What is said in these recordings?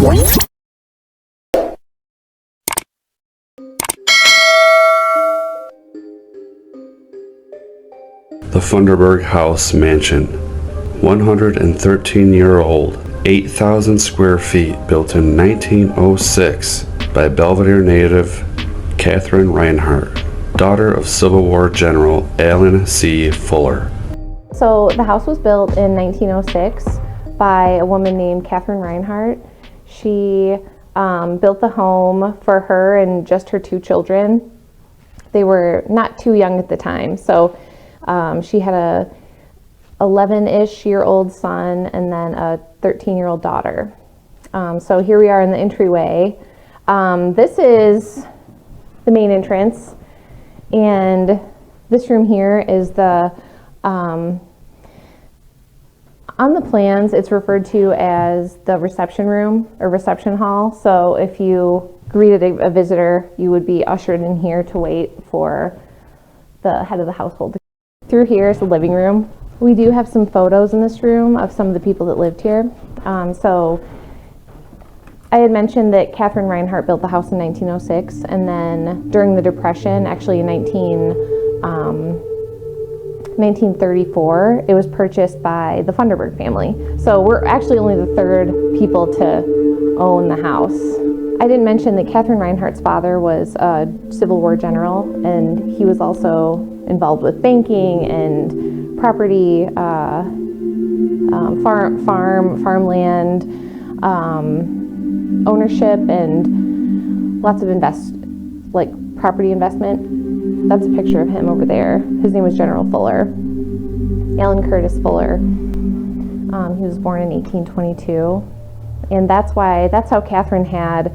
The Funderburg House Mansion, 113-year-old, 8,000 square feet, built in 1906 by Belvedere native Catherine Reinhardt, daughter of Civil War General Allen C. Fuller. So the house was built in 1906 by a woman named Catherine Reinhardt. She built the home for her and just her 2 children. They were not too young at the time, so she had a 11-ish-year-old son and then a 13-year-old daughter. So here we are in the entryway. This is the main entrance, and this room here is the, on the plans it's referred to as the reception room or reception hall. So if you greeted a visitor, you would be ushered in here to wait for the head of the household. Through here is the living room. We do have some photos in this room of some of the people that lived here. So I had mentioned that Catherine Reinhardt built the house in 1906, and then during the Depression, actually in 1934, it was purchased by the Funderburg family. So we're actually only the 3rd people to own the house. I didn't mention that Catherine Reinhardt's father was a Civil War general, and he was also involved with banking and property, farmland, ownership, and lots of property investment. That's a picture of him over there. His name was General Fuller, Alan Curtis Fuller. He was born in 1822, and that's how Catherine had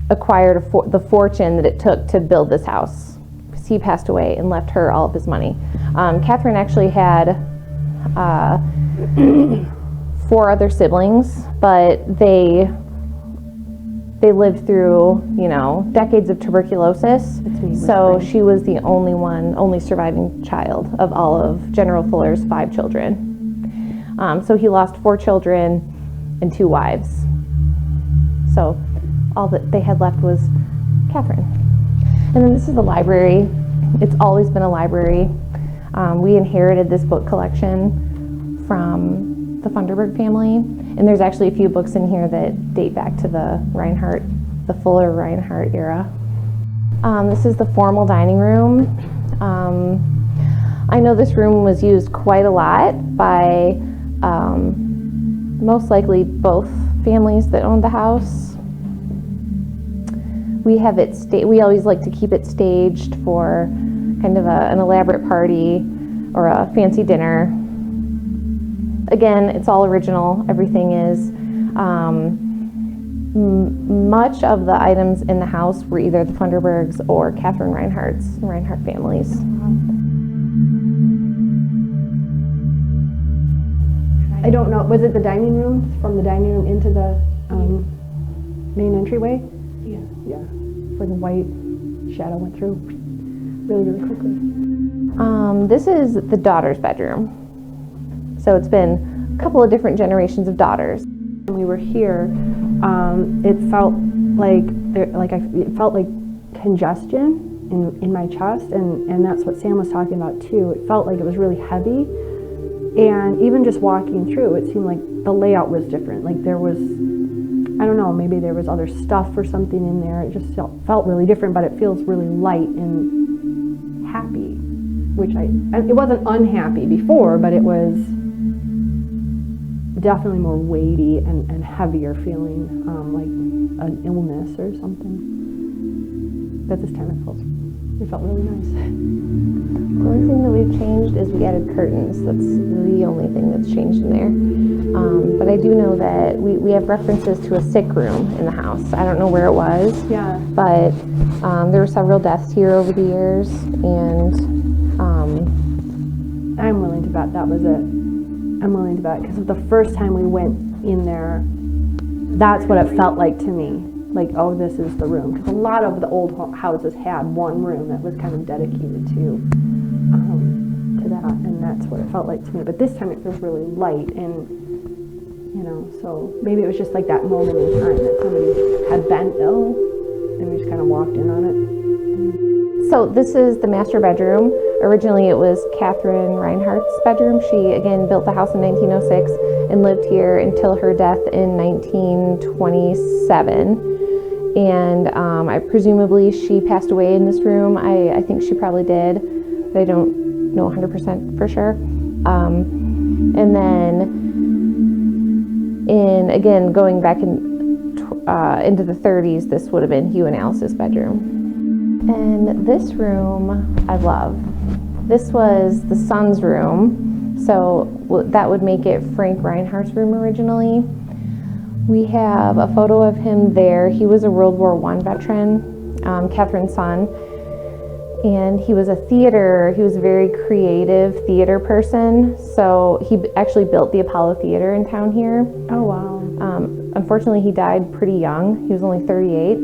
acquired the fortune that it took to build this house. He passed away and left her all of his money. Catherine actually had 4 other siblings, but they lived through, decades of tuberculosis. So she was the only surviving child of all of General Fuller's 5 children. So he lost 4 children and 2 wives. So all that they had left was Catherine. And then this is the library. It's always been a library. We inherited this book collection from the Funderburg family, and there's actually a few books in here that date back to the Fuller Reinhardt era. This is the formal dining room. I know this room was used quite a lot by most likely both families that owned the house. We always like to keep it staged for kind of an elaborate party or a fancy dinner. Again, it's all original. Everything is. Much of the items in the house were either the Funderburgs or Catherine Reinhardt families. I don't know. Was it the dining room? From the dining room into the main entryway? Yeah, it's like a white shadow went through really, really quickly. This is the daughter's bedroom. So it's been a couple of different generations of daughters. When we were here, it felt like congestion in my chest, and that's what Sam was talking about too. It felt like it was really heavy, and even just walking through, it seemed like the layout was different. Like there was, I don't know, maybe there was other stuff or something in there. It just felt really different, but it feels really light and happy, which it wasn't unhappy before, but it was definitely more weighty and heavier feeling, like an illness or something. But this time it felt really nice. The only thing that we've changed is we added curtains. That's the only thing that's changed in there. But I do know that we have references to a sick room in the house. I don't know where it was. Yeah. But there were several deaths here over the years, and I'm willing to bet that was it. I'm willing to bet, because the first time we went in there, that's what it felt like to me. Like, oh, this is the room. Because a lot of the old houses had one room that was kind of dedicated to that, and that's what it felt like to me. But this time it feels really light, and You know, so maybe it was just like that moment in time that somebody had been ill and we just kind of walked in on it. So this is the master bedroom. Originally it was Catherine Reinhardt's bedroom. She again built the house in 1906 and lived here until her death in 1927. And presumably she passed away in this room. I think she probably did, but I don't know 100% for sure. And then again, going back into the 30s, this would have been Hugh and Alice's bedroom. And this room I love. This was the son's room, so that would make it Frank Reinhardt's room originally. We have a photo of him there. He was a World War I veteran, Catherine's son, and he was a very creative theater person, so he actually built the Apollo Theater in town here. Oh, wow. Unfortunately, he died pretty young. He was only 38,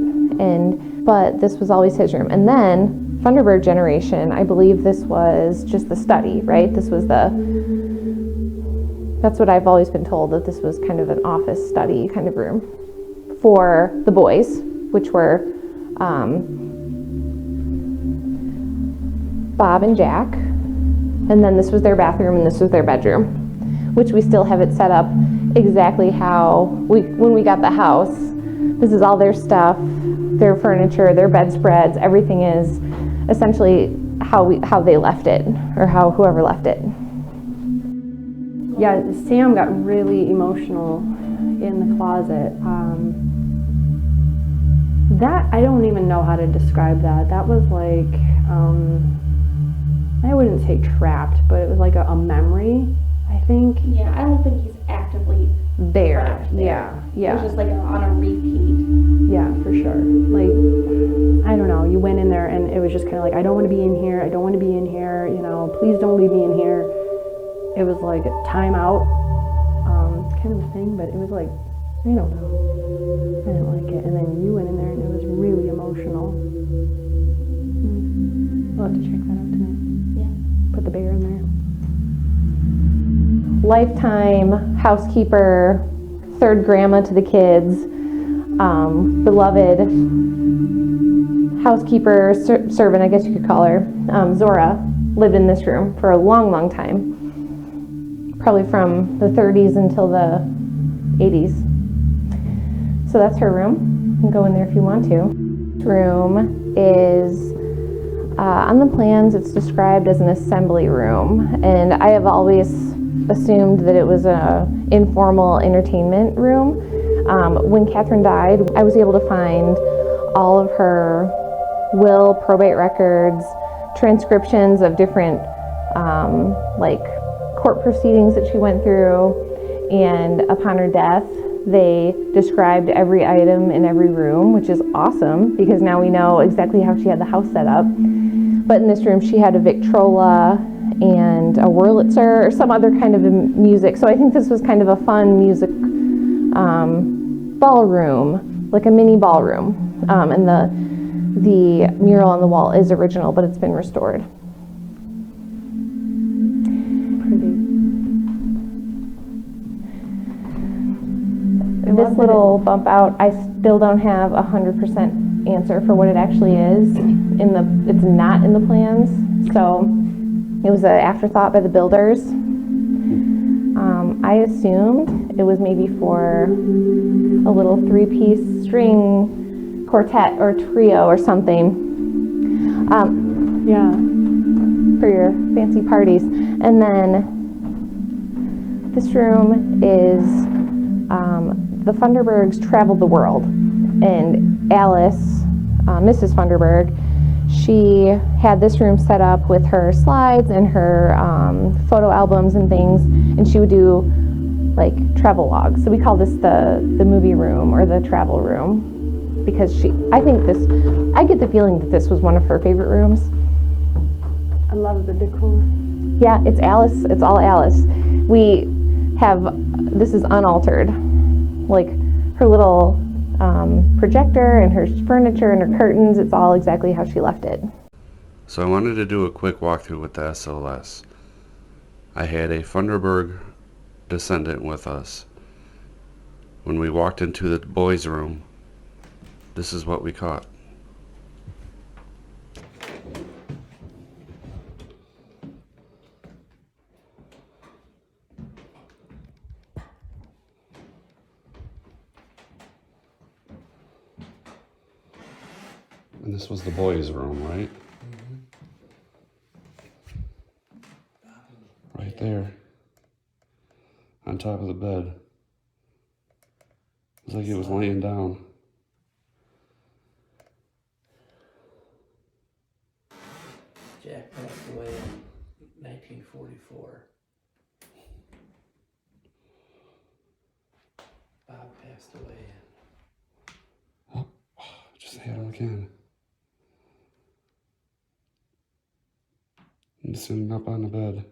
but this was always his room. And then, Funderburg generation, I believe this was just the study, right? That's what I've always been told, that this was kind of an office study kind of room for the boys, which were Bob and Jack. And then this was their bathroom and this was their bedroom, which we still have it set up exactly how when we got the house. This is all their stuff, their furniture, their bedspreads, everything is essentially how they left it, or how whoever left it. Yeah, Sam got really emotional in the closet. That, I don't even know how to describe that. That was like, I wouldn't say trapped, but it was like a memory, I think. Yeah, I don't think he's actively There, trapped there. yeah. It was just like on a repeat. Yeah, for sure. Like, I don't know, you went in there and it was just kind of like, I don't want to be in here, I don't want to be in here, you know, please don't leave me in here. It was like a timeout kind of a thing, but it was like, I don't know, I didn't like it. And then you went in there and it was really emotional. We'll have to check that out tonight. Yeah. Put the bear in there. Lifetime housekeeper, third grandma to the kids, beloved housekeeper, servant, I guess you could call her. Zora lived in this room for a long, long time. Probably from the 30s until the 80s. So that's her room. You can go in there if you want to. This room is, on the plans, it's described as an assembly room. And I have always assumed that it was an informal entertainment room. When Catherine died, I was able to find all of her will, probate records, transcriptions of different like court proceedings that she went through, and upon her death they described every item in every room, which is awesome because now we know exactly how she had the house set up. But in this room she had a Victrola and a Wurlitzer or some other kind of music, so I think this was kind of a fun music ballroom, like a mini ballroom, and the mural on the wall is original, but it's been restored. This little bump out, I still don't have 100% answer for what it actually is. It's not in the plans, so it was an afterthought by the builders. I assumed it was maybe for a little 3-piece string quartet or trio or something. Yeah. For your fancy parties. And then this room is the Funderburgs traveled the world, and Alice, Mrs. Funderburg, she had this room set up with her slides and her photo albums and things, and she would do like travel logs. So we call this the movie room or the travel room, because I get the feeling that this was one of her favorite rooms. I love the decor. Yeah, it's Alice, it's all Alice. This is unaltered. Like her little projector and her furniture and her curtains, it's all exactly how she left it. So I wanted to do a quick walkthrough with the SLS. I had a Funderburg descendant with us, When we walked into the boys' room, this is what we caught. And this was the boys' room, right? Right there. On top of the bed. It was like he was laying down. Jack passed away in 1944. Bob passed away. Just had him again. I'm sitting up on the bed.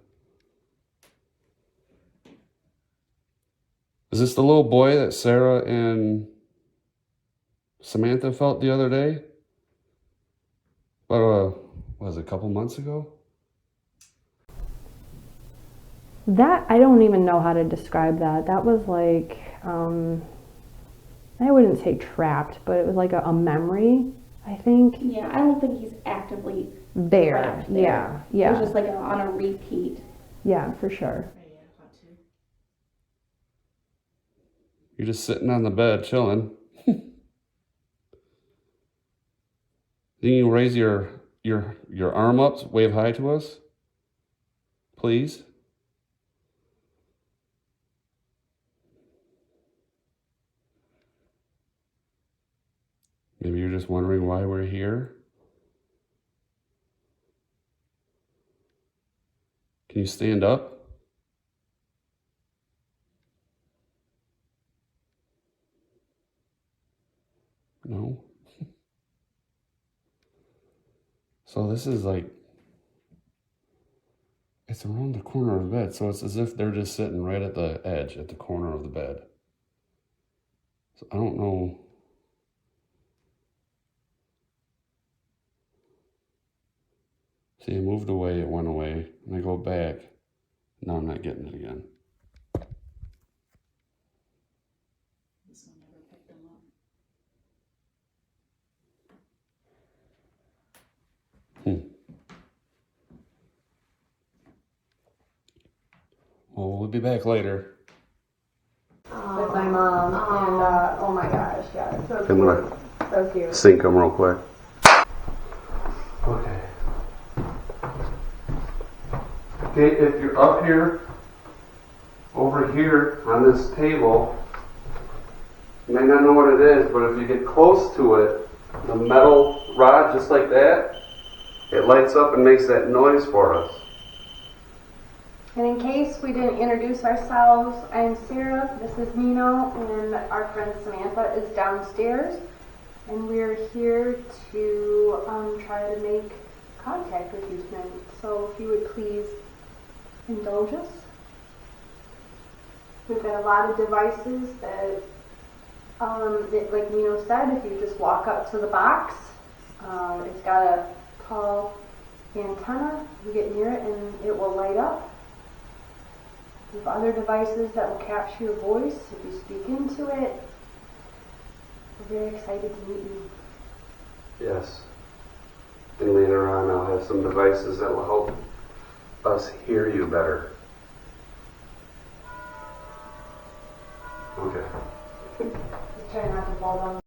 Is this the little boy that Sarah and Samantha felt the other day? About was it a couple months ago? That, I don't even know how to describe that. That was like, I wouldn't say trapped, but it was like a memory, I think. Yeah, I don't think he's actively There, trapped there. yeah, It yeah. was just like on a repeat. Yeah, for sure. You're just sitting on the bed chilling. Then you raise your arm up, wave hi to us, please. Maybe you're just wondering why we're here. Can you stand up? No. So this is like, it's around the corner of the bed. So it's as if they're just sitting right at the edge, at the corner of the bed. So I don't know. See, I moved away, it went away, and I go back. Now I'm not getting it again. This one never picked them up. Well, we'll be back later. With my mom, and oh my gosh, yeah, it's so I'm cute. gonna So cute. sync them real quick. Okay. Okay, if you're up here, over here on this table, you may not know what it is, but if you get close to it, the metal rod, just like that, it lights up and makes that noise for us. And in case we didn't introduce ourselves, I'm Sarah, this is Nino, and our friend Samantha is downstairs. And we're here to try to make contact with you tonight. So if you would please indulge us. We've got a lot of devices that, like Nino said, if you just walk up to the box, it's got a tall antenna. You get near it and it will light up. We have other devices that will capture your voice if you speak into it. We're very excited to meet you. Yes. And later on, I'll have some devices that will help us hear you better. Okay. Just try not to fall down.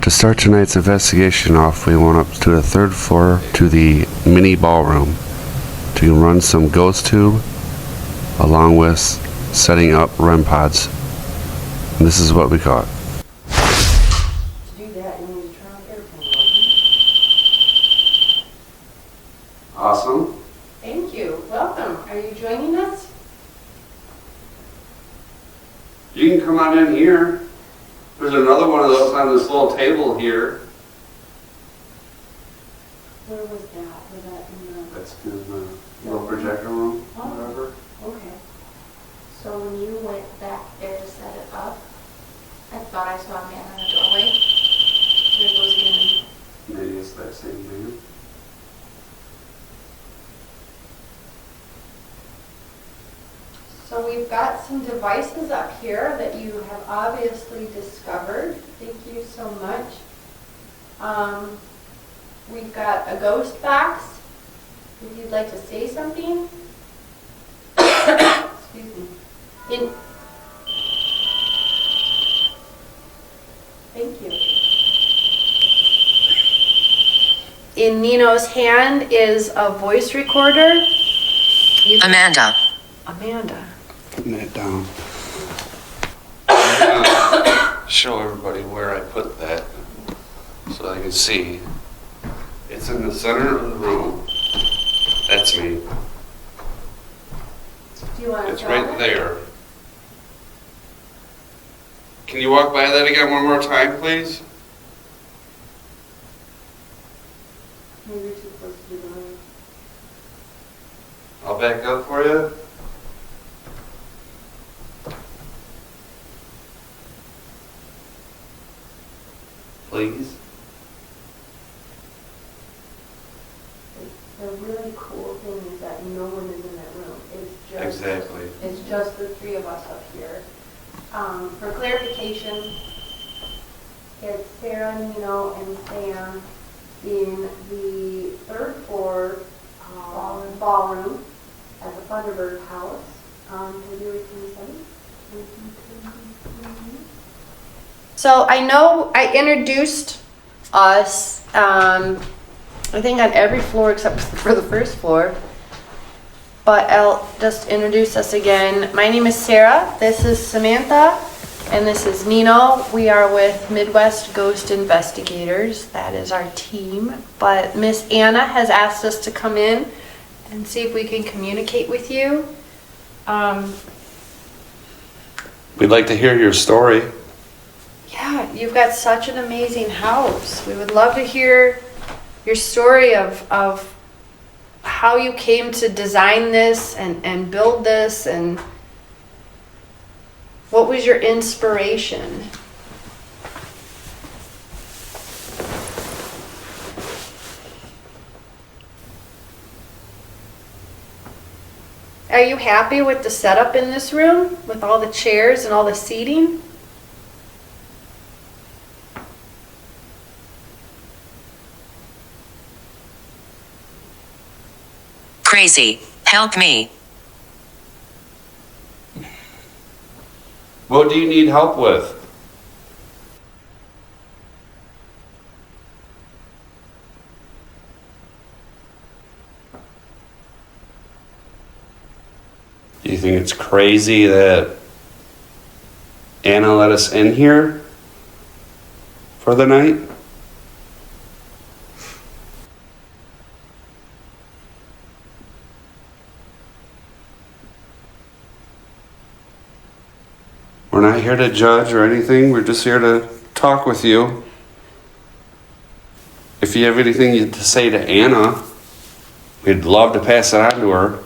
To start tonight's investigation off, we went up to the third floor to the mini ballroom to run some ghost tube along with setting up REM pods. And this is what we caught. To do that, you need to turn on airplane mode. Awesome. Thank you. Welcome. Are you joining us? You can come on in here. There's another one of those on this little table here. Where was that? Was that in the... That's in the little projector room, whatever. Okay. So when you went back there to set it up, I thought I saw a man in the doorway. There goes again. Maybe it's that same man. So we've got some devices up here that you have obviously discovered. Thank you so much. We've got a ghost box. If you'd like to say something. Excuse me. Thank you. In Nino's hand is a voice recorder. Amanda. Amanda. Putting that down. I'm gonna show everybody where I put that so they can see. It's in the center of the room. That's me. Do you want to It's tell right us? there. Can you walk by that again one more time, please? Maybe you're too close to the door. I'll back up for you. Please. The really cool thing is that no one is in that room. Exactly. It's just the three of us up here. For clarification, it's Sarah, Nino, and Sam in the third floor ballroom at the Funderburg House on February 27th. So I know I introduced us, I think on every floor except for the first floor, but I'll just introduce us again. My name is Sarah, this is Samantha, and this is Nino. We are with Midwest Ghost Investigators, that is our team, but Miss Anna has asked us to come in and see if we can communicate with you. We'd like to hear your story. Yeah, you've got such an amazing house. We would love to hear your story of how you came to design this and build this, and what was your inspiration? Are you happy with the setup in this room, with all the chairs and all the seating? Crazy. Help me. What do you need help with? Do you think it's crazy that Anna let us in here for the night? We're not here to judge or anything. We're just here to talk with you. If you have anything to say to Anna, we'd love to pass it on to her.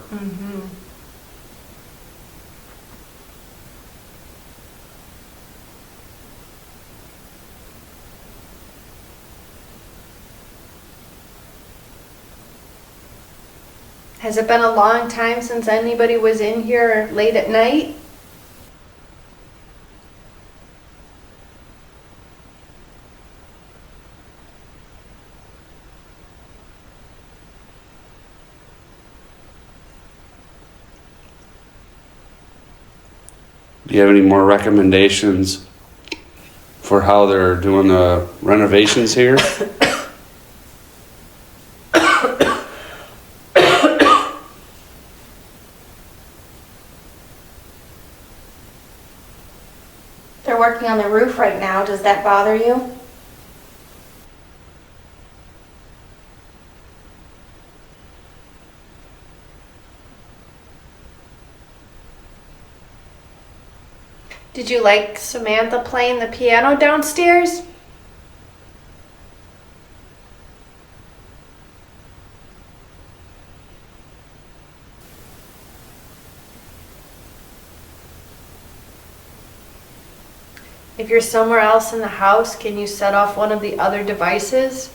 Has it been a long time since anybody was in here late at night? Do you have any more recommendations for for how they're doing the renovations here. They're working on the roof right now. Does that bother you? Did you like Samantha playing the piano downstairs? If you're somewhere else in the house, can you set off one of the other devices?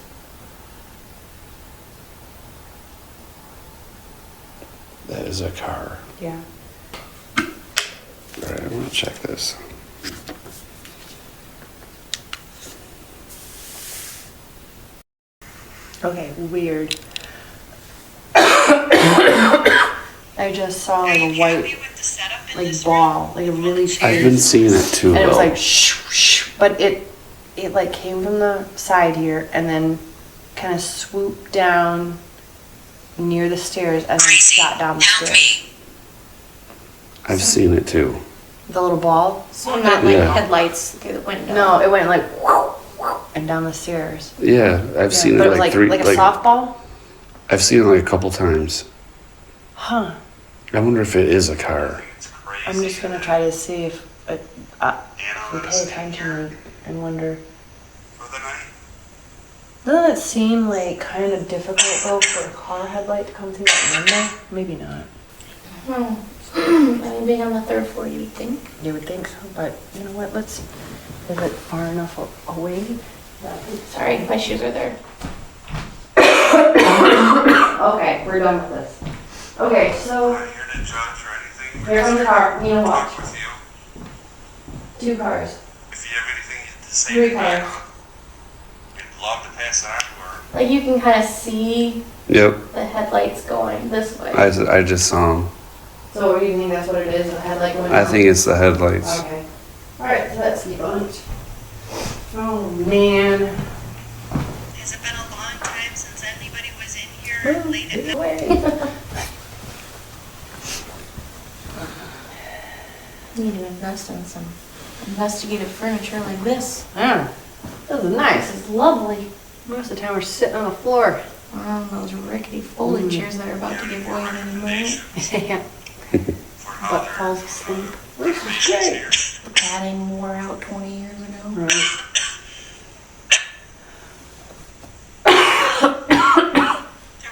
That is a car. Yeah. All right, I'm gonna check this. Okay, weird. I just saw like a white, like ball, like a really I've been strange, seeing it too, and it was though. like shoo, shoo, but it like came from the side here and then kind of swooped down near the stairs and then shot down the stairs. I've seen it too. The little ball? So not like Yeah. headlights through the window. No, it went like and down the stairs. Yeah, I've seen But it it was like three. like a softball? I've seen it like a couple times. Huh. I wonder if it is a car. I'm just gonna try to see if we pay attention and wonder. Doesn't it seem like kind of difficult though for a car headlight to come through that window? Maybe not. I mean, being on the third floor, you would think. You would think so, but you know what? Is it far enough away? Sorry, my shoes are there. Okay, we're done with this. Okay, so Not here to judge or anything. there's a car. You know Talk what? with you. 2 cars. If you have anything to say 3 to cars. me, I'd love to pass it on to her. Like you can kind of see Yep, the headlights going this way. I just saw them. So do you think that's what it is? A headlight going I on? think it's the headlights. Okay. Alright, so that's debunked. Oh man. Has it been a long time since anybody was in here late at night? Need to invest in some investigative furniture like this. Yeah. This is nice. This is lovely. Most of the time we're sitting on the floor. Those rickety folding chairs that are about to give way in any moment. Yeah. But falls asleep. This is great. The padding wore out 20 years ago. Right. They're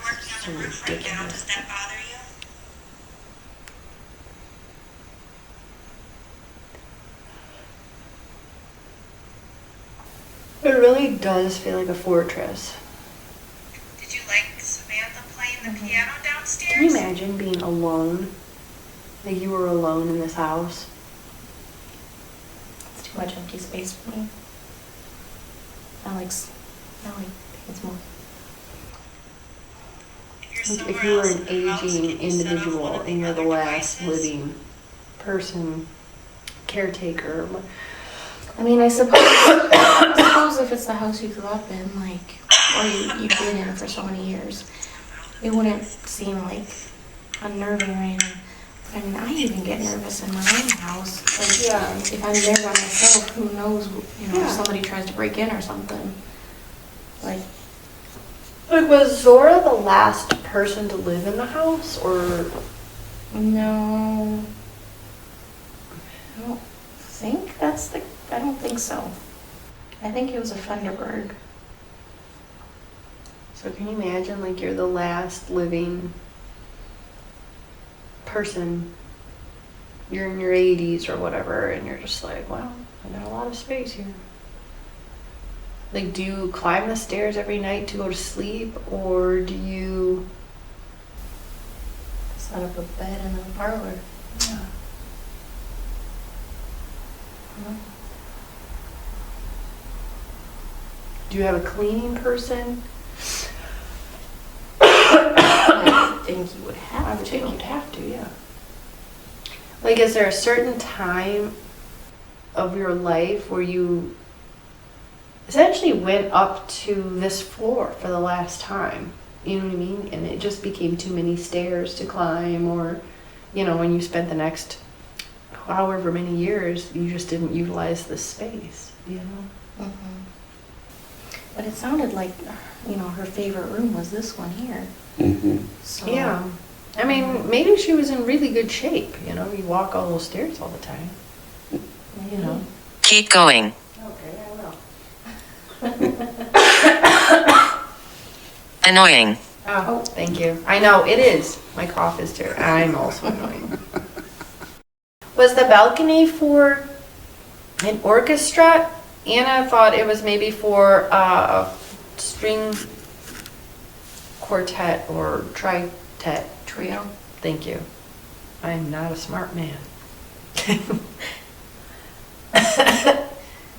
working on the roof right now. Does that bother you? It really does feel like a fortress. Did you like Samantha playing the piano downstairs? Can you imagine being alone? Like you were alone in this house? It's too much empty space for me. I like it's more. If you were an aging individual and you're the last living person, caretaker, I mean, I suppose if it's the house you grew up in, like, or you've been in for so many years, it wouldn't seem like unnerving or anything. I mean, I even get nervous in my own house. Like, Yeah. if I'm there by myself, who knows, Yeah. if somebody tries to break in or something. Like, was Zora the last person to live in the house, or? no. I don't think I don't think so. I think it was a Funderburg. So can you imagine, like, you're the last living person, you're in your 80s or whatever, and you're just like, wow, I got a lot of space here. Like, do you climb the stairs every night to go to sleep, or do you... Set up a bed in the parlor. Yeah. Do you have a cleaning person? I think you would have I would to. think you'd have to, yeah. Like, is there a certain time of your life where you essentially went up to this floor for the last time. You know what I mean? And it just became too many stairs to climb, or, you know, when you spent the next however many years, you just didn't utilize the space, you know? But it sounded like, you know, her favorite room was this one here. So, Yeah. I mean, maybe she was in really good shape, you know? You walk all those stairs all the time, you know? Keep going. Okay, I will. Annoying. Oh, thank you. I know, it is. My cough is terrible. I'm also annoying. Was the balcony for an orchestra? Anna thought it was maybe for a string quartet or tritet. Trio. Thank you. I'm not a smart man.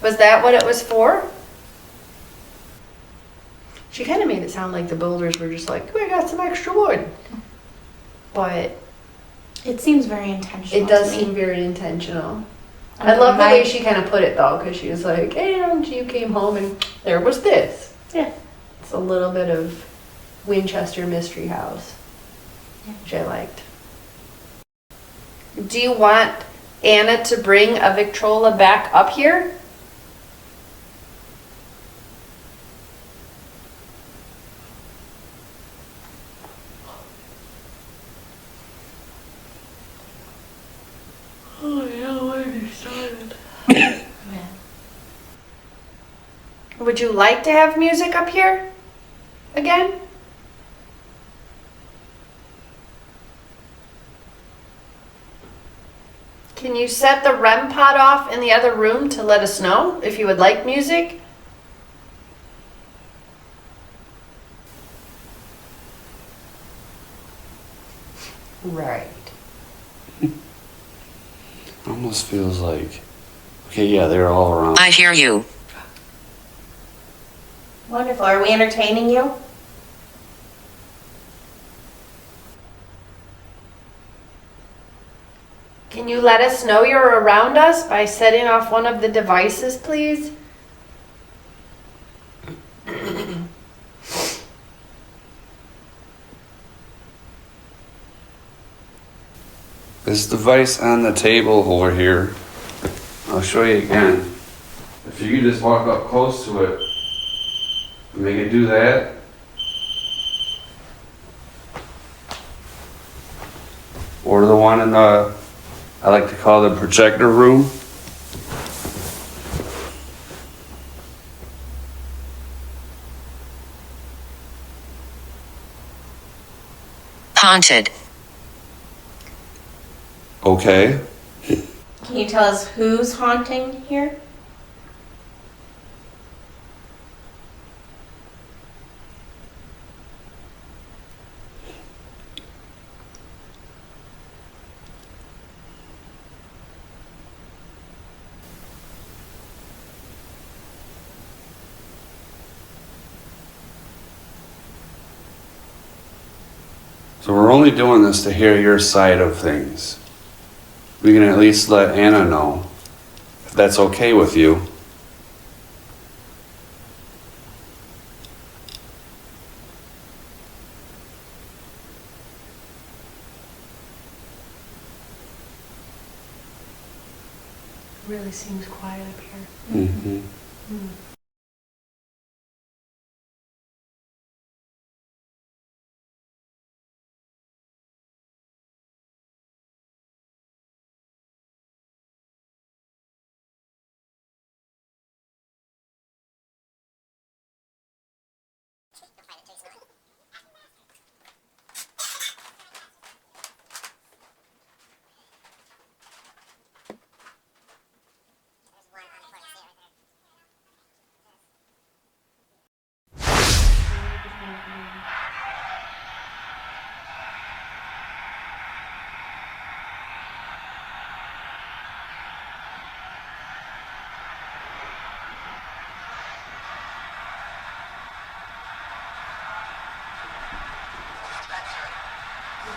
Was that what it was for? She kind of made it sound like the builders were just like, we got some extra wood. But It seems very intentional. it does to me. seem very intentional. I I mean, love the my- way she kind of put it though, because she was like, and you came home and there was this. Yeah. It's a little bit of Winchester Mystery House, Yeah. which I liked. Do you want Anna to bring a Victrola back up here? Oh, yeah, where you started. Yeah. Would you like to have music up here again? Can you set the REM pod off in the other room to let us know if you would like music? Right. Almost feels like, okay, yeah, they're all around. I hear you. Wonderful. Are we entertaining you? Can you let us know you're around us by setting off one of the devices, please? This device on the table over here, I'll show you again. If you could just walk up close to it, make it do that. Or the one in the, I like to call the projector room. Haunted. Okay. Can you tell us who's haunting here? So we're only doing this to hear your side of things. We can at least let Anna know if that's okay with you. Really seems quiet up here. Mm-hmm.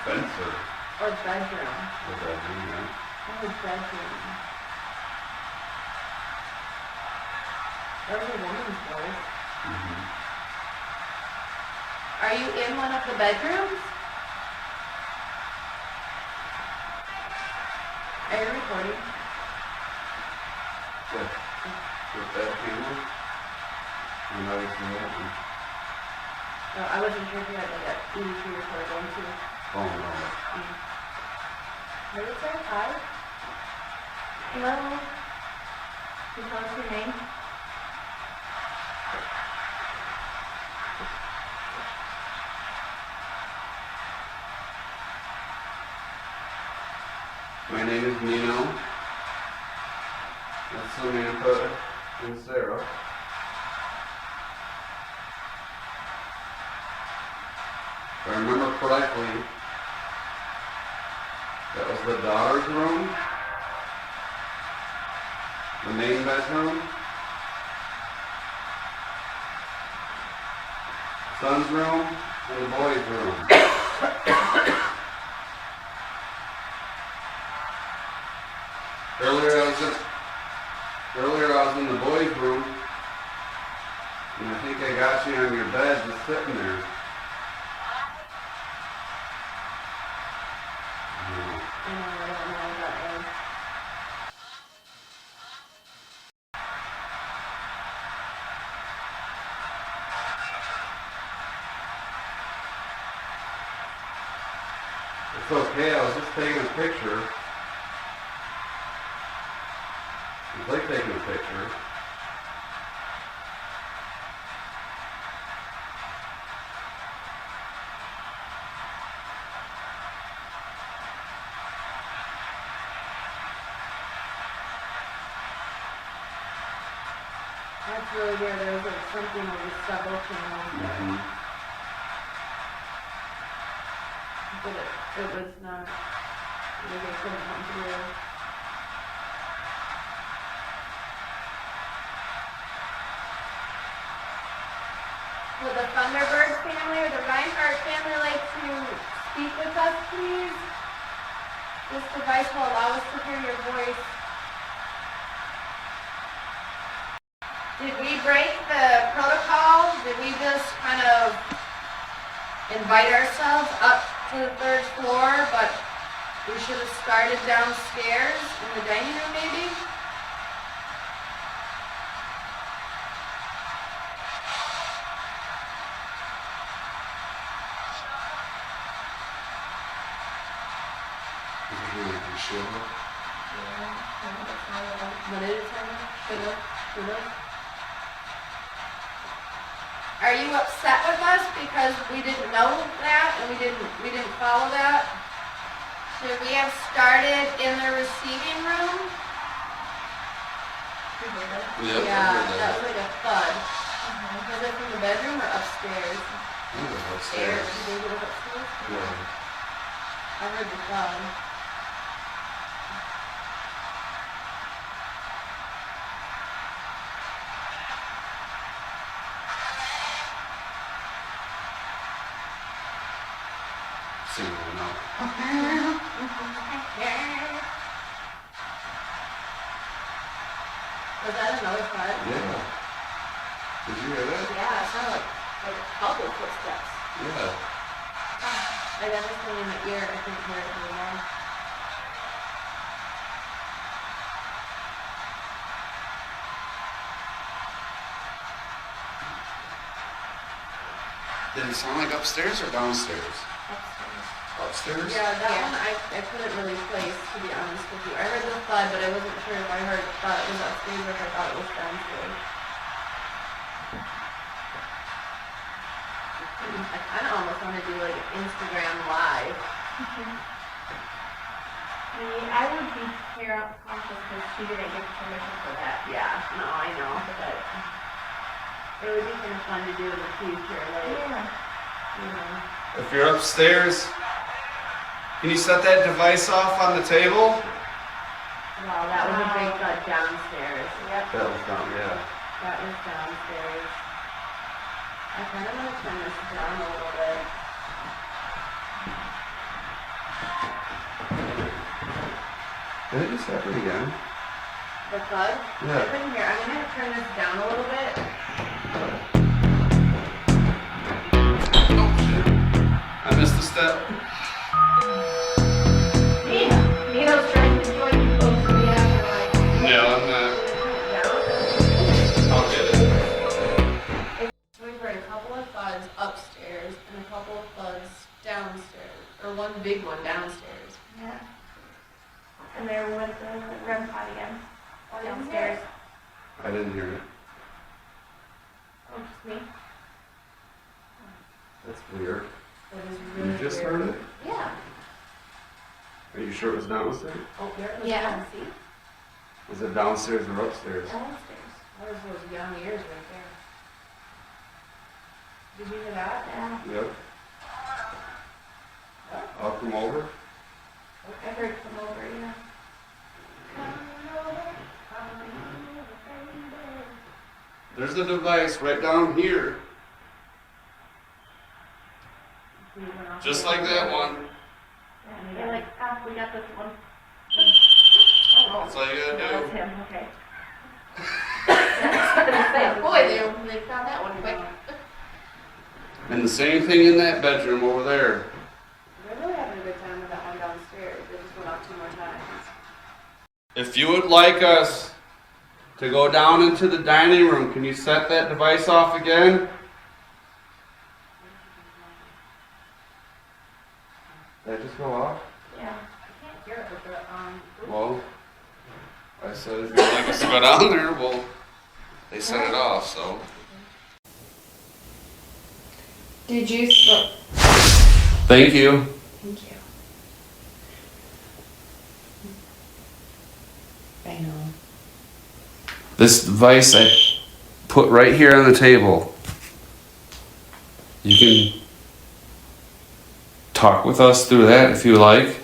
Spencer. Or bedroom. The bedroom, yeah. Oh, bedroom. That was a woman's voice. Mhm. Are you in one of the bedrooms? Are you recording? Yeah. With that camera? And I was in that one. No, I wasn't sure if you had like a EVP recorder going too. Oh, no. What did it say? Hi? Hello. Can you tell us your name? My name is Nino. That's Samantha and Sarah. If I remember correctly, that was the daughter's room, the main bedroom, son's room, and the boy's room. Earlier I was in the boys' room, and I think I got you on your bed just sitting there. I don't know what that is. It's okay, I was just taking a picture. It's like taking a picture. That's really weird. There was like something over several channels there. Mm-hmm. But it was not, like it couldn't come through. Would the Funderburg family or the Reinhardt family like to speak with us, please? This device will allow us to hear your voice. Did we break the protocol? Did we just kind of invite ourselves up to the 3rd floor, but we should have started downstairs in the dining room maybe? What did it say? Should have. Are you upset with us because we didn't know that and we didn't follow that? Should we have started in the receiving room? Yep, Yeah, that was like a thud. Was it from the bedroom or upstairs? Upstairs. You think it was upstairs? Yeah. I heard the thud. Single no. Was that another thud? Yeah. Did you hear that? Yeah, it sounded like a couple footsteps. Yeah. I got this thing in my ear. I couldn't hear it anymore. Did it sound like upstairs or downstairs? Upstairs? Yeah, that one I couldn't really place, to be honest with you. I heard the thud, but I wasn't sure if I thought it was upstairs or if I thought it was downstairs. I kind of almost want to do like an Instagram live. I would be cautious because she didn't give permission for that. Yeah, no, I know, but it would be kind of fun to do in the future, like, you know. If you're upstairs, can you set that device off on the table? Wow, that was a big thud downstairs. Yep. That was down, yeah. That was downstairs. I kind of want to turn this down a little bit. Did it just happen again? The thud? Yeah. I couldn't hear. I'm gonna turn this down a little bit. Oh shit. I missed a step. Nino's trying to join you folks. We have to like. No, I'm not. I'll get it. We've heard a couple of thuds upstairs and a couple of thuds downstairs, or one big one downstairs. Yeah. And there went the REM pod again. Downstairs. I didn't hear it. Oh, just me? That's weird. It was really You just weird. heard it? Yeah. Are you sure it was downstairs? Oh, there it was. Yeah. Down. See? Was it downstairs or upstairs? Downstairs. That was those young ears right there. Did you hear that? Yeah. Yep. I'll come over. I heard come over, yeah. There's the device right down here. We went off Just the- like that one. Yeah, they're like, we got this one. Oh, That's all you gotta That was do. him, okay. boy, they found that one quick. And the same thing in that bedroom over there. They're really having a good time with that one downstairs. They just went off 2 more times. If you would like us to go down into the dining room, can you set that device off again? Did that just go off? Yeah. I can't hear it with the Well, I said if you'd like us to go down there, well, they set it off, so. Did you? Thank you. Thank you. I know. This device I put right here on the table. You can talk with us through that if you like.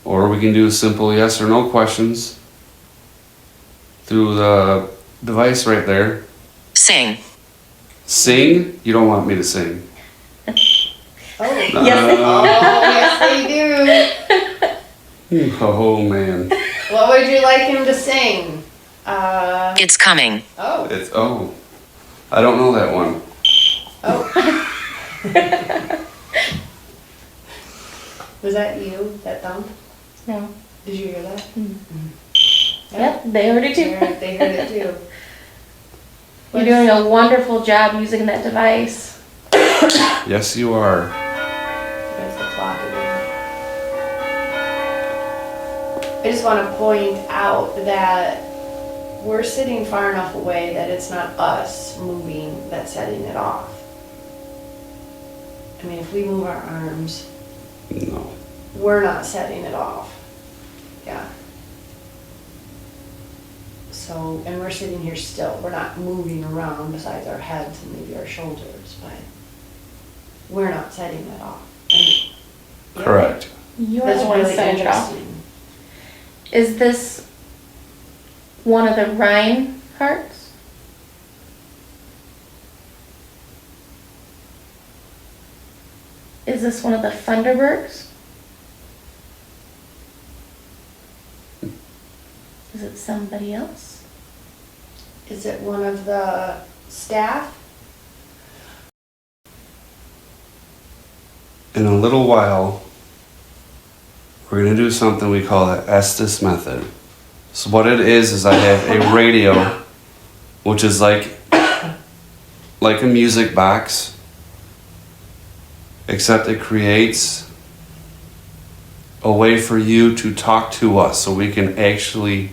Or we can do simple yes or no questions through the device right there. Sing. Sing? You don't want me to sing. Oh. Yes. Yes, they do. Oh man. What would you like him to sing? It's coming. Oh. It's I don't know that one. Oh. Was that you that thumped? No. Did you hear that? Yep, they heard it too. They heard it too. You're doing a wonderful job using that device. Yes, you are. There's the clock again. I just want to point out that we're sitting far enough away that it's not us moving that's setting it off. I mean, if we move our arms, No. we're not setting it off. Yeah. So, and we're sitting here still. We're not moving around besides our heads and maybe our shoulders, but we're not setting it off. And, yeah, Correct. You're That's the one really setting it off. interesting. Is this one of the Rhine hearts? Is this one of the Funderburgs? Is it somebody else? Is it one of the staff? In a little while, we're going to do something we call the Estes method. So what it is I have a radio, which is like a music box, except it creates a way for you to talk to us so we can actually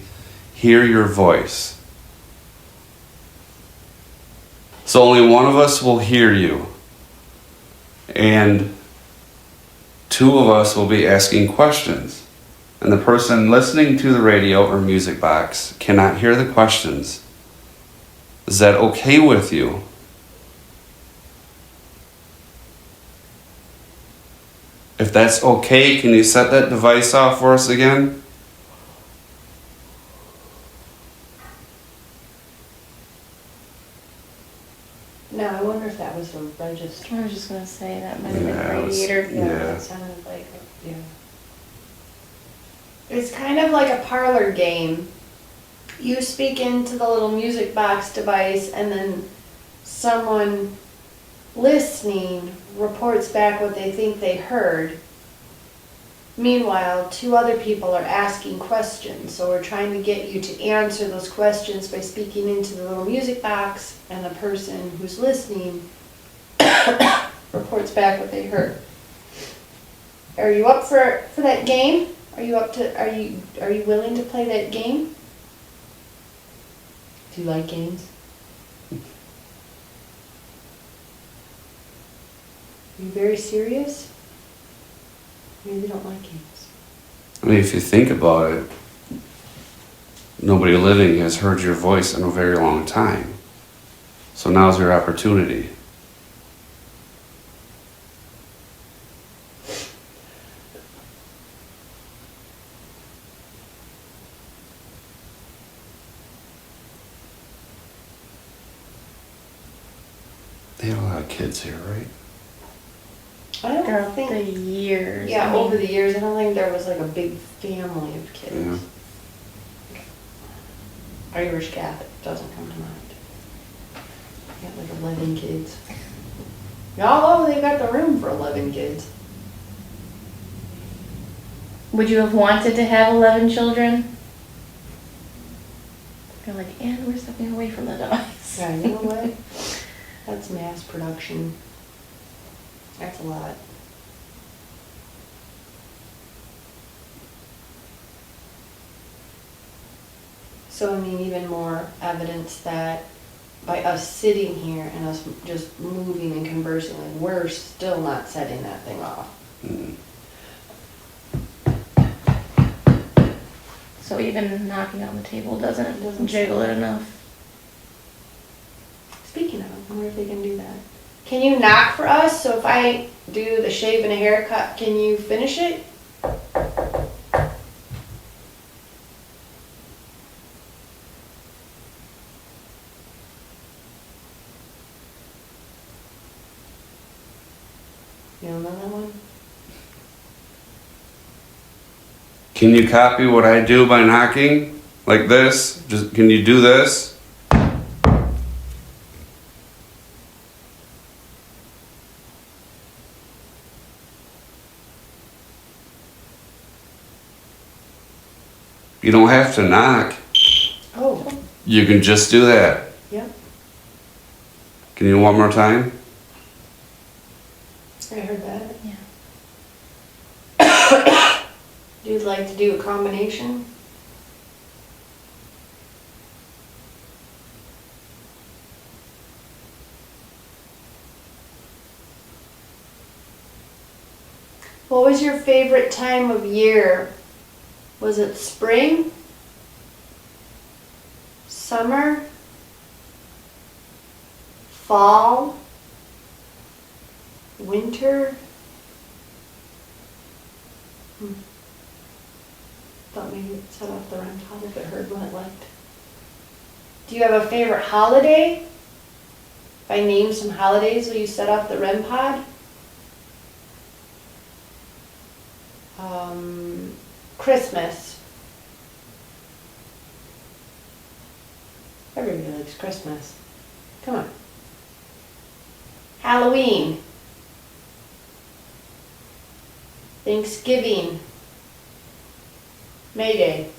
hear your voice. So only one of us will hear you, and two of us will be asking questions. And the person listening to the radio or music box cannot hear the questions. Is that okay with you? If that's okay, can you set that device off for us again? No, I wonder if that was the register. I was just gonna say that might have been Yeah, the it was- radiator. Yeah. It sounded like, yeah. It's kind of like a parlor game. You speak into the little music box device, and then someone listening reports back what they think they heard. Meanwhile, two other people are asking questions, so we're trying to get you to answer those questions by speaking into the little music box, and the person who's listening reports back what they heard. Are you up for that game? Are you willing to play that game? Do you like games? Are you very serious? Maybe you don't like games. I mean, if you think about it, nobody living has heard your voice in a very long time. So now's your opportunity. They have a lot of kids here, right? I don't Throughout think. the years. Yeah, I mean, over the years, I don't think there was like a big family of kids. Yeah. Irish Catholic doesn't come to mind. Got like 11 kids. Although they've got the room for 11 kids. Would you have wanted to have 11 children? You're like, and we're stepping away from the device. Yeah, you know what? That's mass production. That's a lot. So, I mean, even more evidence that by us sitting here and us just moving and conversing, like, we're still not setting that thing off. So even knocking on the table doesn't Doesn't jiggle it enough. Speaking of, I wonder if they can do that. Can you knock for us? So if I do the shave and a haircut, can you finish it? You don't know that one? Can you copy what I do by knocking? Like this? Just, can you do this? You don't have to knock. Oh, You can just do that. yep. Can you one more time? I heard that. Yeah. You'd like to do a combination? What was your favorite time of year? Was it spring? Summer? Fall? Winter? Thought maybe it set off the REM pod if it heard what it liked. Do you have a favorite holiday? If I name some holidays, will you set off the REM pod? Christmas. Everybody likes Christmas. Come on. Halloween. Thanksgiving. May Day.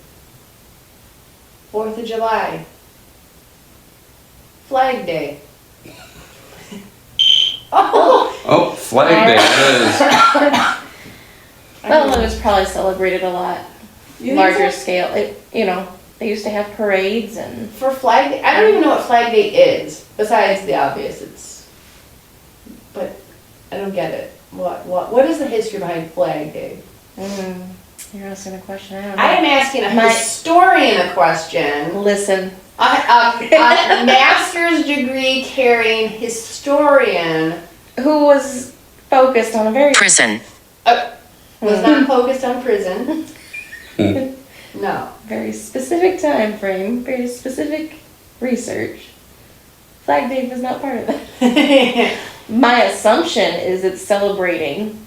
4th of July. Flag Day. Oh! Oh, Flag Day it is. Well, it was probably celebrated a lot You think larger so? scale. They used to have parades and For Flag Day, I don't even know what Flag Day is, besides the obvious. But I don't get it. What is the history behind Flag Day? you're asking a question. I don't know. I am asking a historian a question. Listen, A master's degree carrying historian who was focused on a very Prison. was not focused on prison. No. very specific time frame, very specific research. Flag Day was not part of it. My assumption is it's celebrating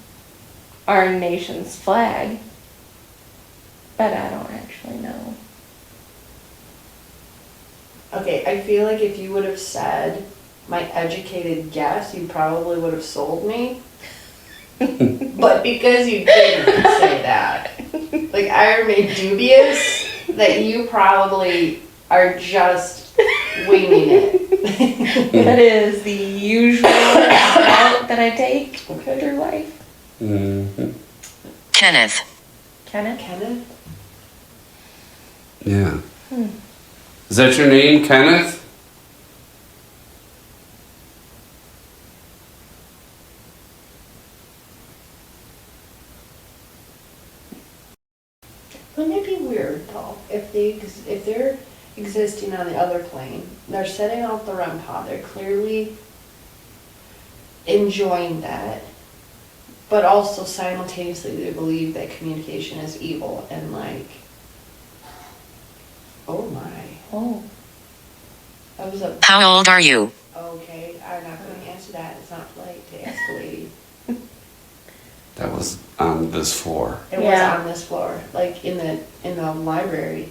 our nation's flag. but I don't actually know. Okay, I feel like if you would have said my educated guess, you probably would have sold me. But because you didn't say that, like I remain dubious that you probably are just winging it. That is the usual route that I take through life. Mm-hmm. Kenneth. Kenneth? Kenneth? Yeah. Is that your name, Kenneth? Wouldn't it be weird though if they're existing on the other plane, they're setting off the REM pod, they're clearly enjoying that, but also simultaneously they believe that communication is evil and like, oh my, Oh. that was a How old are you? okay. I'm not going to answer that. It's not polite to ask a lady. That was on this floor. It Yeah. was on this floor, like in the library.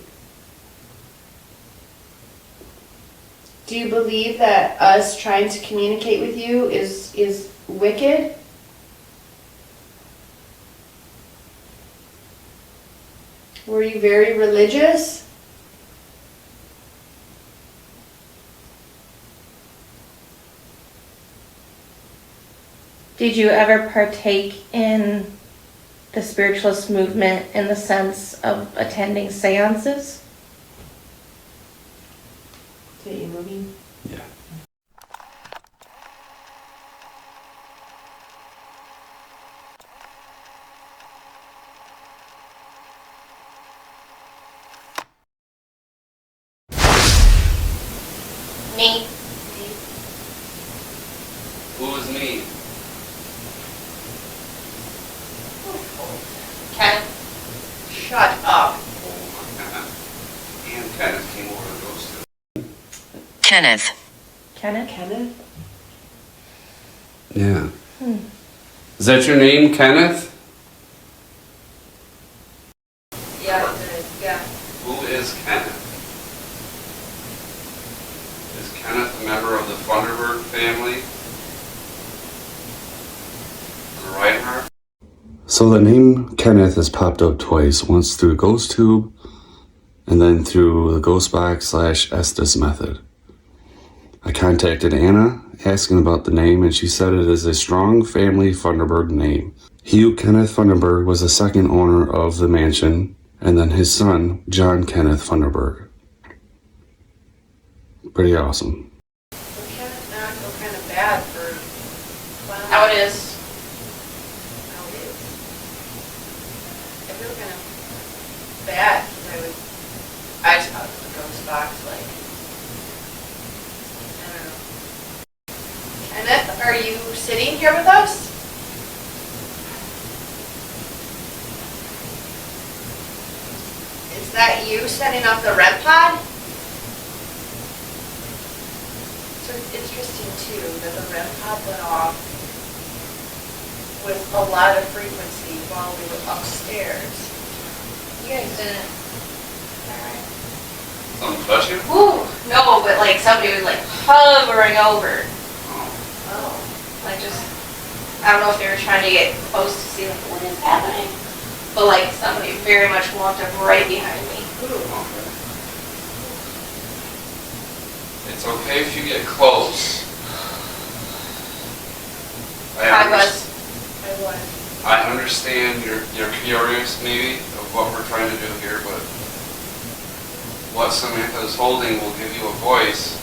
Do you believe that us trying to communicate with you is wicked? Were you very religious? Did you ever partake in the spiritualist movement in the sense of attending seances? Is that you moving? Yeah. Me. Who is me? Ken. Shut up. And Kenneth came over to those two. Kenneth. Kenneth? Kenneth? Yeah. Is that your name, Kenneth? Yeah, it did. Yeah. Who is Kenneth? Is Kenneth a member of the Funderburg family? The Reinhardt? So the name Kenneth has popped up twice, once through GhostTube and then through the Ghostbox/Estes method. I contacted Anna asking about the name and she said it is a strong family Funderburg name. Hugh Kenneth Funderburg was the second owner of the mansion and then his son, John Kenneth Funderburg. Pretty awesome. Well, Kenneth now I feel kind of bad for clowning. How it is. How it is. I feel kind of bad because I just thought it was a ghost box, like, I don't know. Kenneth, are you sitting here with us? Is that you setting up the REM pod? So it's interesting too that the REM pod went off with a lot of frequency while we were upstairs. You guys didn't. Alright. Something touch you? Ooh, no, but like somebody was like hovering over. Oh. Like just, I don't know if they were trying to get close to see like what is happening. But like somebody very much walked up right behind me. Okay. It's okay if you get close. I was. I understand you're curious maybe of what we're trying to do here, but what Samantha is holding will give you a voice.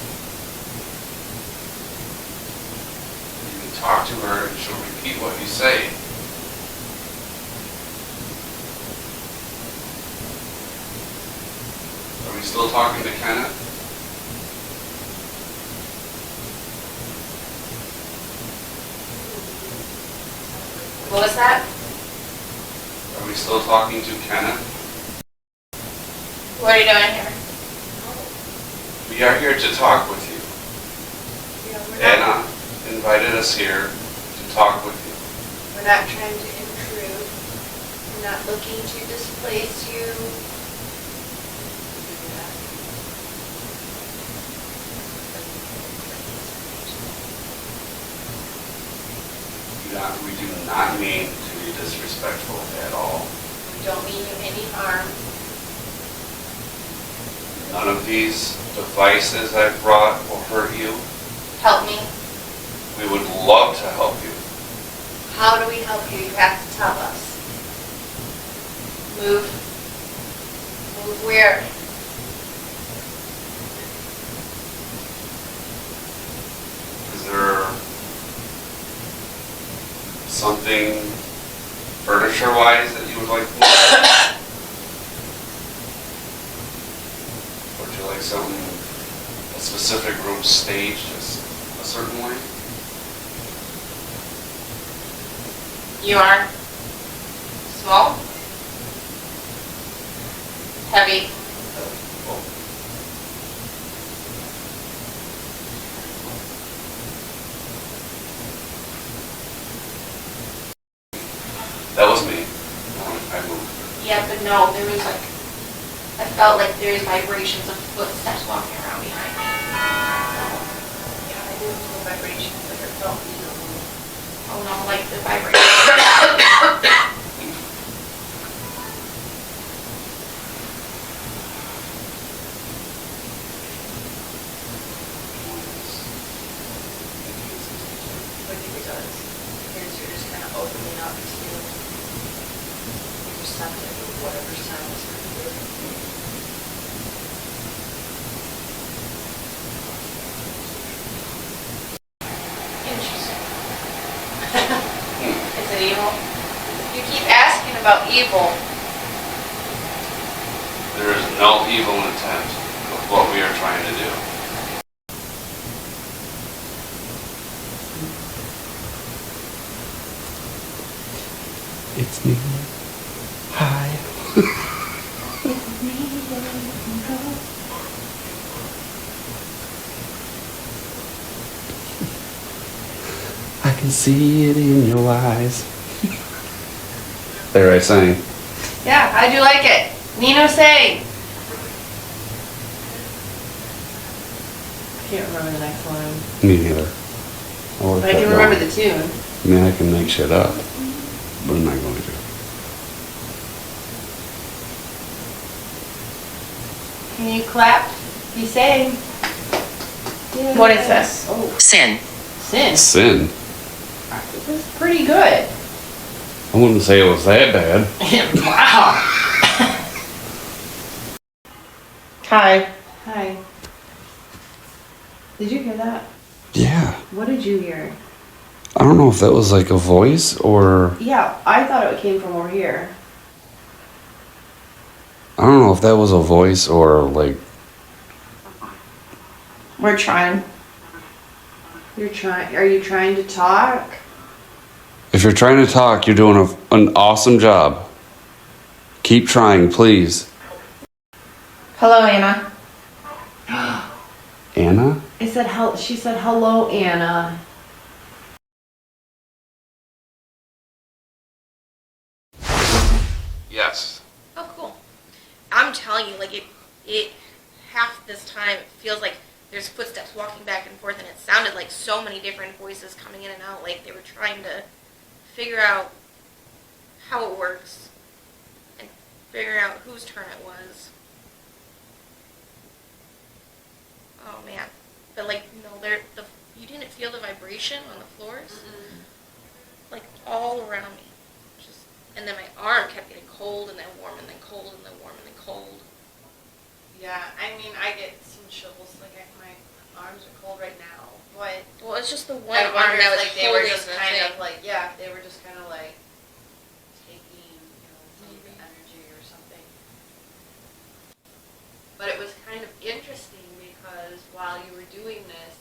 You can talk to her and she'll repeat what you say. Are we still talking to Kenneth? What was that? Are we still talking to Kenneth? What are you doing here? We are here to talk with you. Anna invited us here to talk with you. We're not trying to intrude. not looking to displace you. We do not mean to be disrespectful at all. We don't mean you any harm. None of these devices I've brought will hurt you. Help me. We would love to help you. How do we help you? You have to tell us. Move. Move where? Is there something furniture-wise that you would like to move? Or would you like something, a specific room staged a certain way? You are small, heavy. Oh, that was me. I moved. Yeah, but no, there was like, I felt like there's vibrations of footsteps walking around behind me. Yeah, I did feel vibrations, like I felt, you know. Oh no, like the vibrations. What do it does? Because you're just kind of opening up to receptive of whatever sound is coming through. Interesting. Is it evil? You keep asking about evil. There is no evil intent with what we are trying to do. It's me. Hi. I can see it in your eyes. There, I sang. Yeah, how'd you like it? Nino sang. I can't remember the next one. Me neither. But I can remember the tune. I mean, I can make shit up, but I'm not going to. Can you clap? You sang. What is this? Oh, Sin. sin. Sin? This is pretty good. I wouldn't say it was that bad. Wow. Hi. Hi. Did you hear that? Yeah. What did you hear? I don't know if that was like a voice or... Yeah, I thought it came from over here. I don't know if that was a voice or like... We're trying. You're trying. Are you trying to talk? If you're trying to talk, you're doing an awesome job. Keep trying, please. Hello, Anna. Anna? I said she said hello, Anna. Yes. Oh, cool. I'm telling you, like it half this time it feels like there's footsteps walking back and forth, and it sounded like so many different voices coming in and out, like they were trying to figure out how it works and figure out whose turn it was. Oh man, but like no, you didn't feel the vibration on the floors, like all around me, and then my arm kept getting cold and then warm and then cold and then warm and then cold. Yeah, I mean I get some chills, like my arms are cold right now, but well, it's just the one arm that was like they were just kind of like they were just kind of like taking some of the energy or something. But it was kind of interesting because while you were doing this,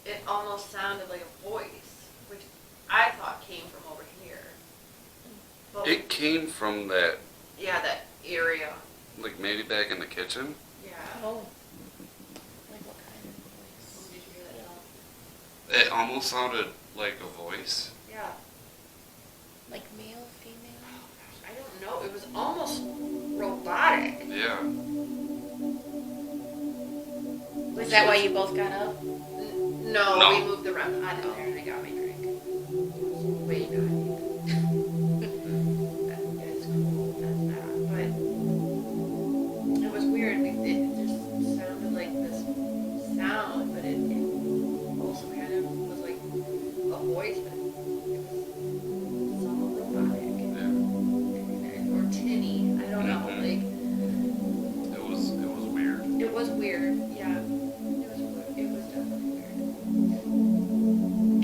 it almost sounded like a voice, which I thought came from over here. But It came from that, that area. like maybe back in the kitchen. Yeah. Oh. Like what kind of voice? Did you hear that? It almost sounded like a voice. Yeah. like male, female. I don't know. It was almost robotic. Yeah. Was that why you both got up? No, No. we moved the REM pod in there and I got my drink. Way nice. That's cool. That's that. But it was weird. It just sounded like this sound, but it also kind of was like a voice, but it was somewhat robotic. Or tinny. I don't know. Like It was weird. it was weird. Yeah. It was definitely weird.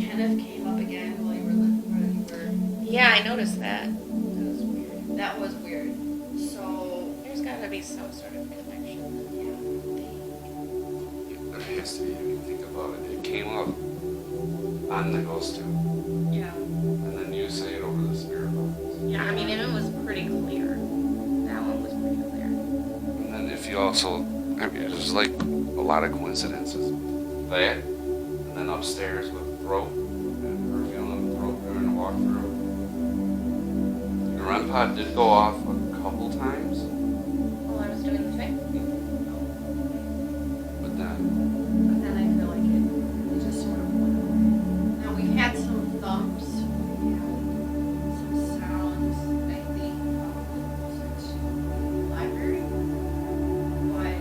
Kenneth came up again while you were Yeah, I noticed that. That was weird. That was weird. So There's gotta be some sort of connection. There has to be, if you think about it. It came up on the ghost tube, yeah. and then you say it over the spirit box. Yeah, I mean, and it was pretty clear. That one was pretty clear. And then if you also, I mean, there's like a lot of coincidences. That, and then upstairs with throat, and her feeling the throat during the walkthrough. The REM pod did go off a couple times, While I was doing the thing. but then, But then I feel like it just sort of went away. Now we had some thumps. We had some sounds, I think, closer to the library. But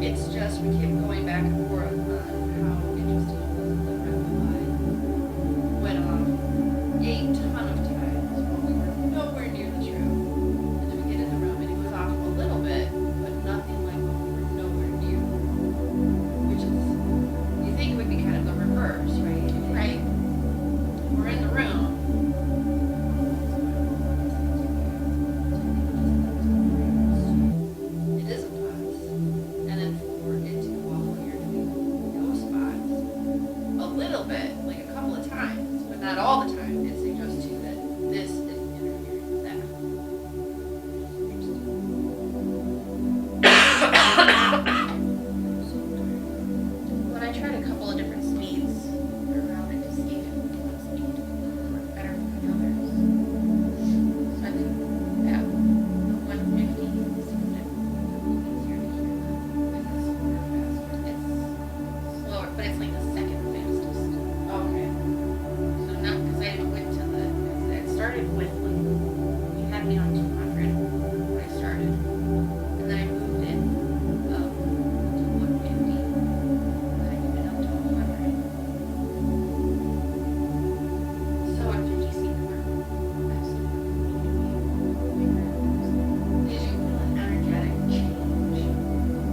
it's just we keep going back and forth on how interesting it was that the REM pod went off a ton of times while we were nowhere near the truth. And then we get in the room and it goes off a little bit, but nothing like when we were nowhere near. Which is, you think it would be kind of the reverse, right? Right. We're in the room. It isn't us. And then for it to go off when you're doing those spots, a little bit, like a couple of times, but not all the time, it suggests to you that this is interfering with that. When I tried a couple of different speeds around it to see if one speed worked better than the others. So I think that the 150 seemed to be easier to hear than the slower, faster. It's slower, but it's like the second fastest. Okay. So not because I went to the, it started with like, you had me on 200 when I started. And then I moved it up to 150. And then I moved it up to 100. So after DC more fast. Did you feel an energetic change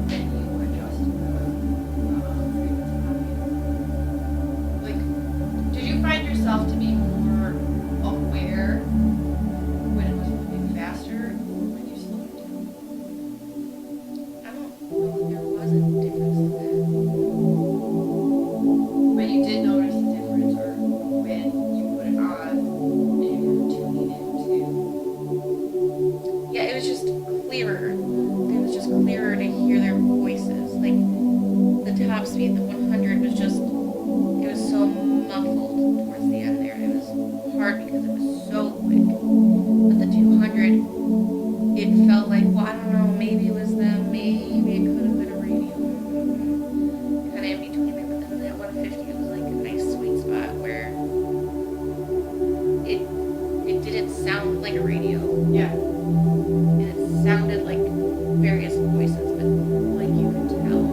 when you adjusted the frequency? Like, did you find yourself to be more aware when it was moving faster or when you slowed it down? I don't know if there was a difference in that. But you did notice the difference, or when you put it on and you were tuning into. Yeah, it was just clearer. It was just clearer to hear their voices. Like the top speed, the 100 was just, it was so muffled towards the end there. It was hard because it was so quick. But the 200, it felt like, well, I don't know, maybe it was them, maybe it could have been a radio. Kind of in between there, but then that 150, it was like a nice sweet spot where it didn't sound like a radio. Yeah. And it sounded like various voices, but like you could tell,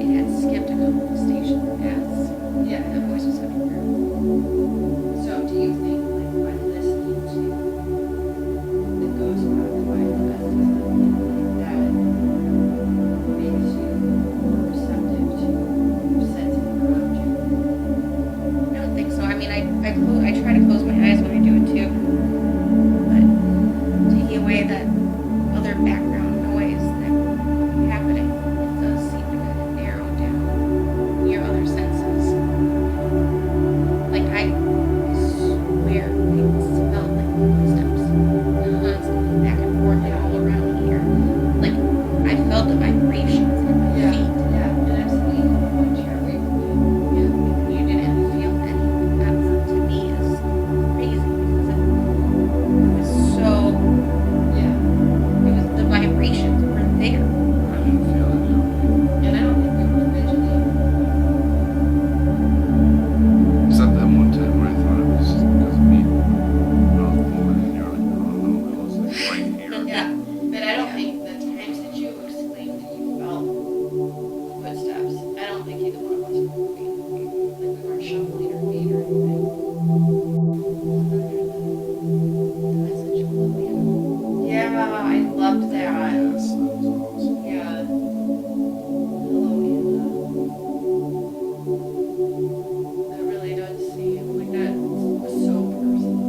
it had skipped a couple of stations as Yeah. the voice was coming through. So do you think, like, by listening to the ghost box, why the best is neither one of us were working. Like we weren't shoveling or feet or anything. The message below, Yeah, I loved that. Yes, that was awesome. Yeah. Hello, Anna. That really does seem like that was so personal.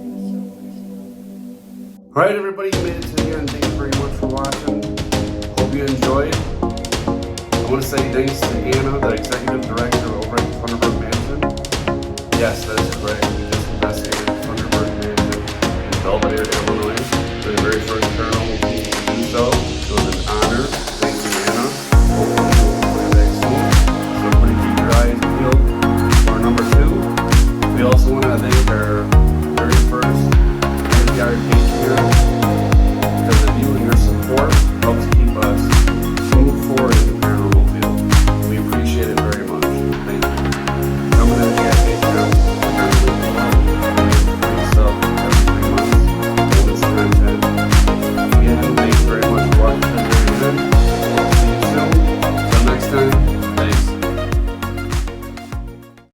It was so personal. All right, everybody, you made it to the end. Thank you very much for watching. Hope you enjoyed. I want to say thanks to Anna, the executive director over at Funderburg Mansion. Yes, that is correct. We just investigated Funderburg Mansion in Belvedere, Illinois, for the very first paranormal